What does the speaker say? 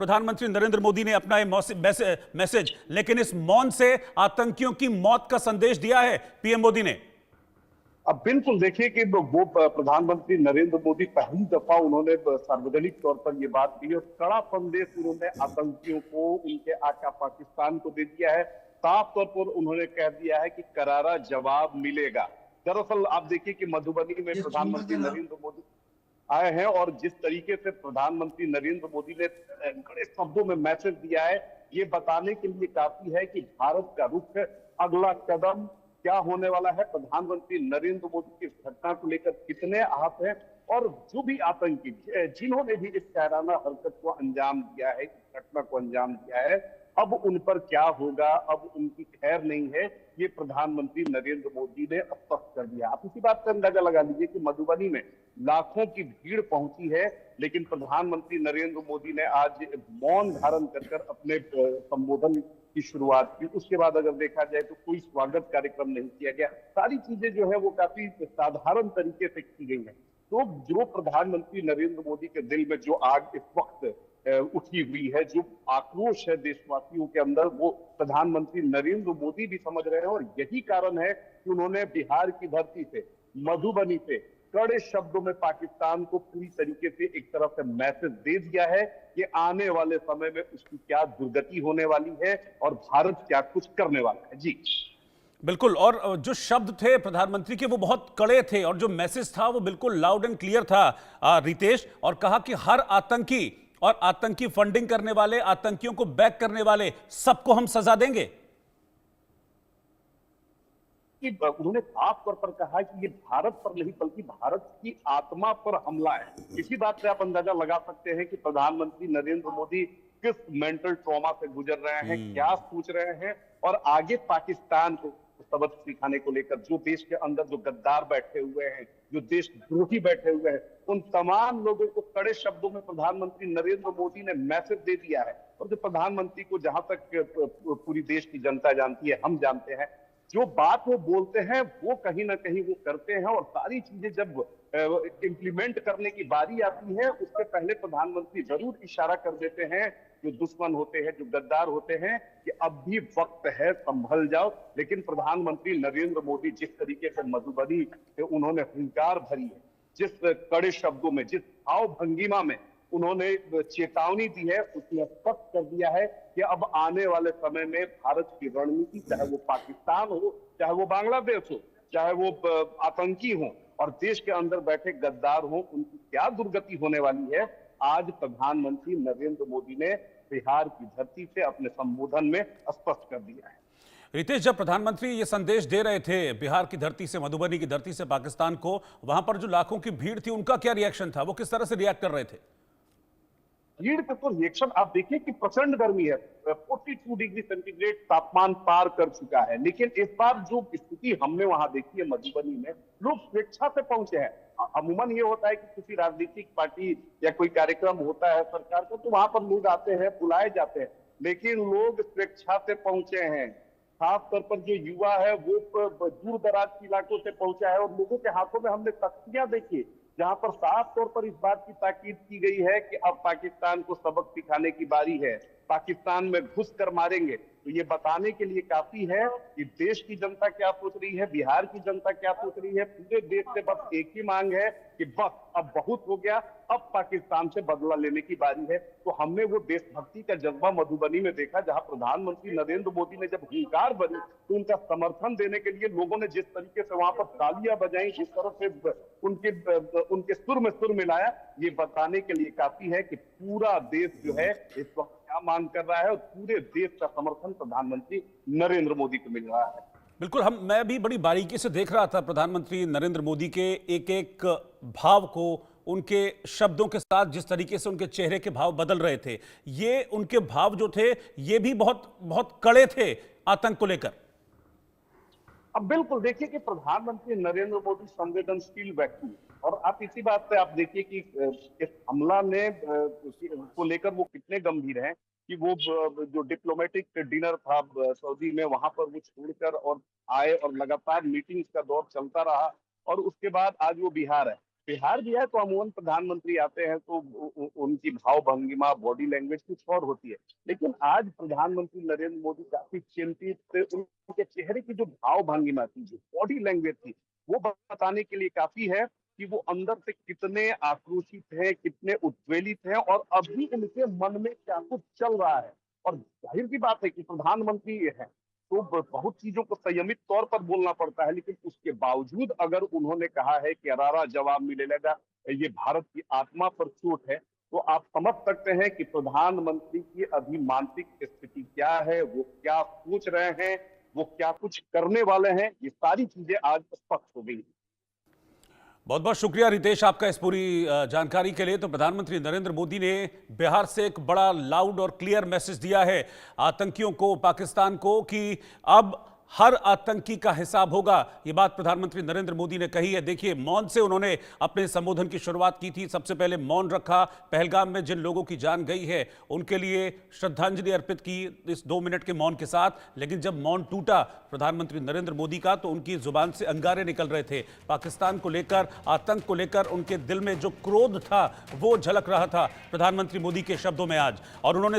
प्रधानमंत्री नरेंद्र मोदी ने अपना ये मैसेज, लेकिन इस मौन से आतंकियों की मौत का संदेश दिया है पीएम मोदी ने। अब बिल्कुल देखिए कि वो प्रधानमंत्री नरेंद्र मोदी पहली दफा उन्होंने सार्वजनिक तौर पर ये बात की और कड़ा संदेश उन्होंने आतंकियों को, उनके आका पाकिस्तान को दे दिया है। साफ तौर पर उन्होंने कह दिया है कि करारा जवाब मिलेगा। दरअसल आप देखिए कि मधुबनी में प्रधानमंत्री नरेंद्र मोदी आए हैं और जिस तरीके से प्रधानमंत्री नरेंद्र मोदी ने कड़े शब्दों में मैसेज दिया है, ये बताने के लिए काफी है कि भारत का रुख, अगला कदम क्या होने वाला है। प्रधानमंत्री नरेंद्र मोदी की इस घटना को लेकर कितने आहत हैं और जो भी आतंकी जिन्होंने भी इस कायराना हरकत को अंजाम दिया है, इस घटना को अंजाम दिया है, अब उन पर क्या होगा, अब उनकी खैर नहीं है, ये प्रधानमंत्री नरेंद्र मोदी ने स्पष्ट कर दिया। आप इसी बात से अंदाजा लगा लीजिए कि मधुबनी में लाखों की भीड़ पहुंची है, लेकिन प्रधानमंत्री नरेंद्र मोदी ने आज मौन धारण कर अपने संबोधन की शुरुआत की। उसके बाद अगर देखा जाए तो कोई स्वागत कार्यक्रम नहीं किया गया। सारी चीजें जो है वो काफी साधारण तरीके से की गई है। तो जो प्रधानमंत्री नरेंद्र मोदी के दिल में जो आग इस वक्त उठी हुई है, जो आक्रोश है देशवासियों के अंदर, वो प्रधानमंत्री नरेंद्र मोदी भी समझ रहे हैं और यही कारण है कि उन्होंने बिहार की धरती से, मधुबनी से कड़े शब्दों में पाकिस्तान को पूरी तरीके से एक तरफ से मैसेज दे दिया है कि आने वाले समय में उसकी क्या दुर्गति होने वाली है और भारत क्या कुछ करने वाला है। जी बिल्कुल, और जो शब्द थे प्रधानमंत्री के वो बहुत कड़े थे और जो मैसेज था वो बिल्कुल लाउड एंड क्लियर था रितेश, और कहा कि हर आतंकी और आतंकी फंडिंग करने वाले, आतंकियों को बैक करने वाले सबको हम सजा देंगे। कि उन्होंने साफ तौर पर कहा कि ये भारत पर नहीं बल्कि भारत की आत्मा पर हमला है। इसी बात से आप अंदाजा लगा सकते हैं कि प्रधानमंत्री नरेंद्र मोदी किस मेंटल ट्रॉमा से गुजर रहे हैं, क्या सोच रहे हैं और आगे पाकिस्तान को सबक सिखाने को लेकर जो देश के अंदर जो गद्दार बैठे हुए हैं, जो देशद्रोही बैठे हुए हैं, उन तमाम लोगों को कड़े शब्दों में प्रधानमंत्री नरेंद्र मोदी ने मैसेज दे दिया है। और जो प्रधानमंत्री को जहां तक पूरी देश की जनता जानती है, हम जानते हैं, जो बात वो बोलते हैं वो कहीं ना कहीं वो करते हैं और सारी चीजें जब इम्प्लीमेंट करने की बारी आती है उससे पहले प्रधानमंत्री जरूर इशारा कर देते हैं जो दुश्मन होते हैं, जो गद्दार होते हैं, कि अब भी वक्त है, संभल जाओ। लेकिन प्रधानमंत्री नरेंद्र मोदी जिस तरीके से मधुबनी से उन्होंने हुंकार भरी है, जिस कड़े शब्दों में, जिस भाव भंगिमा में उन्होंने चेतावनी दी है, उसने स्पष्ट कर दिया है कि अब आने वाले समय में भारत की रणनीति, चाहे वो पाकिस्तान हो, चाहे वो बांग्लादेश हो, चाहे वो आतंकी हो और देश के अंदर बैठे गद्दार हो, उनकी क्या दुर्गति होने वाली है, आज प्रधानमंत्री नरेंद्र मोदी ने बिहार की धरती से अपने संबोधन में स्पष्ट कर दिया है। रितेश, जब प्रधानमंत्री ये संदेश दे रहे थे बिहार की धरती से, मधुबनी की धरती से पाकिस्तान को, वहां पर जो लाखों की भीड़ थी उनका क्या रिएक्शन था? वो किस तरह से रिएक्ट कर रहे थे? भीड़ का तो रिएक्शन आप देखिए कि प्रचंड गर्मी है, 42 डिग्री सेंटीग्रेड तापमान पार कर चुका है। लेकिन इस बार जो स्थिति हमने वहां देखी है मधुबनी में, लोग स्वेच्छा से पहुंचे हैं। अमूमन ये होता है कि किसी राजनीतिक पार्टी या कोई कार्यक्रम होता है सरकार का, तो वहां पर लोग आते हैं, बुलाए जाते हैं, लेकिन लोग स्वेच्छा से पहुंचे हैं। खास तौर पर जो युवा है वो दूर दराज के इलाकों से पहुंचा है और लोगों के हाथों में हमने तख्तियां देखी जहां पर साफ तौर पर इस बात की ताकीद की गई है कि अब पाकिस्तान को सबक सिखाने की बारी है, पाकिस्तान में घुस कर मारेंगे। तो ये बताने के लिए काफी है कि देश की जनता क्या सोच रही है, बिहार की जनता क्या सोच रही है। पूरे देश से बस एक ही मांग है कि बस अब बहुत हो गया, अब पाकिस्तान से बदला लेने की बारी है। तो हमने वो देशभक्ति का जज्बा मधुबनी में देखा, जहां प्रधानमंत्री नरेंद्र मोदी ने जब हुंकार भरी तो उनका समर्थन देने के लिए लोगों ने जिस तरीके से वहां पर तालियां बजाई, जिस तरह से उनके सुर में सुर मिलाया, ये बताने के लिए काफी है कि पूरा देश जो है इस वक्त क्या मांग कर रहा है और पूरे देश का समर्थन प्रधानमंत्री नरेंद्र मोदी को मिल रहा है। बिल्कुल, मैं भी बड़ी बारीकी से देख रहा था प्रधानमंत्री नरेंद्र मोदी के एक एक भाव को, उनके शब्दों के साथ जिस तरीके से उनके चेहरे के भाव बदल रहे थे, ये उनके भाव जो थे ये भी बहुत बहुत कड़े थे आतंक को लेकर। अब बिल्कुल देखिए कि प्रधानमंत्री नरेंद्र मोदी संवेदनशील व्यक्ति और आप इसी बात से आप देखिए कि इस हमला ने को लेकर वो कितने गंभीर हैं कि वो जो डिप्लोमेटिक डिनर था सऊदी में, वहां पर वो छोड़कर और आए और लगातार मीटिंग्स का दौर चलता रहा और उसके बाद आज वो बिहार है। बिहार भी है तो अमूमन प्रधानमंत्री आते हैं तो उनकी भाव भंगिमा बॉडी लैंग्वेज कुछ और होती है। लेकिन आज प्रधानमंत्री नरेंद्र मोदी काफी चिंतित थे। उनके चेहरे की जो भाव भंगिमा थी, जो बॉडी लैंग्वेज थी, वो बताने के लिए काफी है कि वो अंदर से कितने आक्रोशित हैं, कितने उद्वेलित हैं और अभी उनके मन में क्या कुछ चल रहा है। और जाहिर सी बात है कि प्रधानमंत्री है तो बहुत चीजों को संयमित तौर पर बोलना पड़ता है, लेकिन उसके बावजूद अगर उन्होंने कहा है कि करारा जवाब मिलेगा, ये भारत की आत्मा पर चोट है, तो आप समझ सकते हैं कि प्रधानमंत्री की अभी मानसिक स्थिति क्या है, वो क्या सोच रहे हैं, वो क्या कुछ करने वाले हैं, ये सारी चीजें आज स्पष्ट हो गई। बहुत बहुत शुक्रिया रितेश आपका इस पूरी जानकारी के लिए। तो प्रधानमंत्री नरेंद्र मोदी ने बिहार से एक बड़ा लाउड और क्लियर मैसेज दिया है आतंकियों को, पाकिस्तान को, कि अब हर आतंकी का हिसाब होगा। ये बात प्रधानमंत्री नरेंद्र मोदी ने कही है। देखिए, मौन से उन्होंने अपने संबोधन की शुरुआत की थी। सबसे पहले मौन रखा, पहलगाम में जिन लोगों की जान गई है उनके लिए श्रद्धांजलि अर्पित की इस 2 मिनट के मौन के साथ। लेकिन जब मौन टूटा प्रधानमंत्री नरेंद्र मोदी का, तो उनकी जुबान से अंगारे निकल रहे थे। पाकिस्तान को लेकर, आतंक को लेकर उनके दिल में जो क्रोध था वो झलक रहा था प्रधानमंत्री मोदी के शब्दों में आज। और उन्होंने